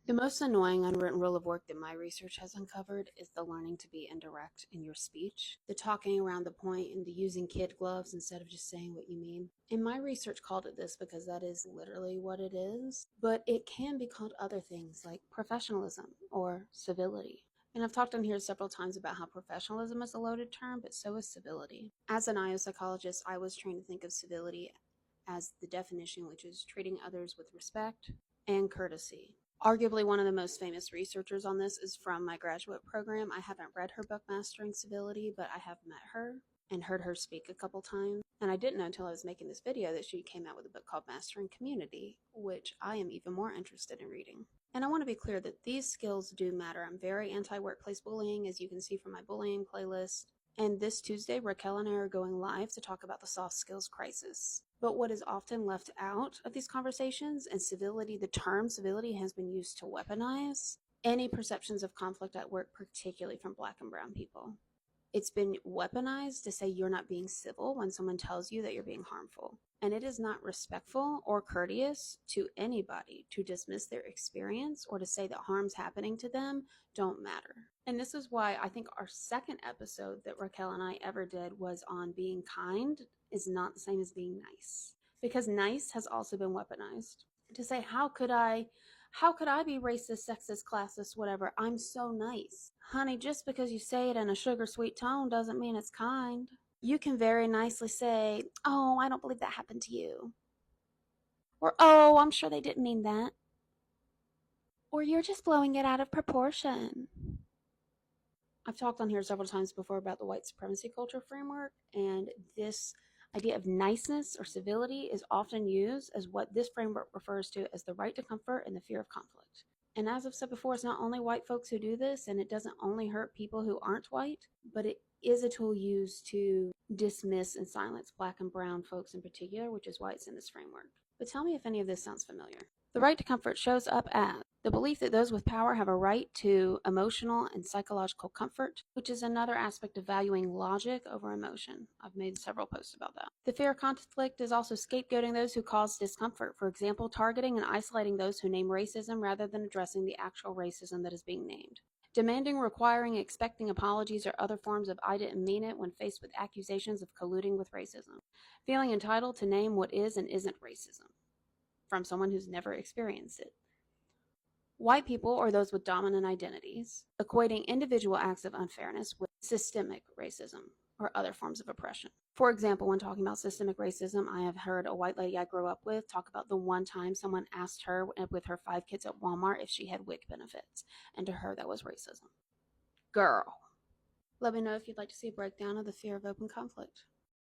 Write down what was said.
The most annoying unwritten rule of work that my research has uncovered is the learning to be indirect in your speech, the talking around the point and the using kid gloves instead of just saying what you mean. And my research called it this because that is literally what it is, but it can be called other things like professionalism or civility. And I've talked on here several times about how professionalism is a loaded term, but so is civility. As an IO psychologist, I was trained to think of civility as the definition, which is treating others with respect and courtesy. Arguably one of the most famous researchers on this is from my graduate program. I haven't read her book, Mastering Civility, but I have met her and heard her speak a couple times. And I didn't know until I was making this video that she came out with a book called Mastering Community, which I am even more interested in reading. And I want to be clear that these skills do matter. I'm very anti-workplace bullying, as you can see from my bullying playlist. And this Tuesday, Raquel and I are going live to talk about the soft skills crisis. But what is often left out of these conversations, and civility, the term civility has been used to weaponize any perceptions of conflict at work, particularly from Black and brown people. It's been weaponized to say you're not being civil when someone tells you that you're being harmful. And it is not respectful or courteous to anybody to dismiss their experience or to say that harms happening to them don't matter. And this is why I think our second episode that Raquel and I ever did was on being kind is not the same as being nice. Because nice has also been weaponized. To say, how could I be racist, sexist, classist, whatever? I'm so nice. Honey, just because you say it in a sugar sweet tone doesn't mean it's kind. You can very nicely say, oh, I don't believe that happened to you. Or, oh, I'm sure they didn't mean that. Or you're just blowing it out of proportion. I've talked on here several times before about the white supremacy culture framework, and this idea of niceness or civility is often used as what this framework refers to as the right to comfort and the fear of conflict. And as I've said before, it's not only white folks who do this, and it doesn't only hurt people who aren't white, but it is a tool used to dismiss and silence Black and brown folks in particular, which is why it's in this framework. But tell me if any of this sounds familiar. The right to comfort shows up as the belief that those with power have a right to emotional and psychological comfort, which is another aspect of valuing logic over emotion. I've made several posts about that. The fear of conflict is also scapegoating those who cause discomfort. For example, targeting and isolating those who name racism rather than addressing the actual racism that is being named. Demanding, requiring, expecting apologies or other forms of I didn't mean it when faced with accusations of colluding with racism. Feeling entitled to name what is and isn't racism from someone who's never experienced it. White people, or those with dominant identities, equating individual acts of unfairness with systemic racism or other forms of oppression. For example, when talking about systemic racism, I have heard a white lady I grew up with talk about the one time someone asked her with her 5 kids at Walmart if she had WIC benefits, and to her that was racism. Girl. Let me know if you'd like to see a breakdown of the fear of open conflict.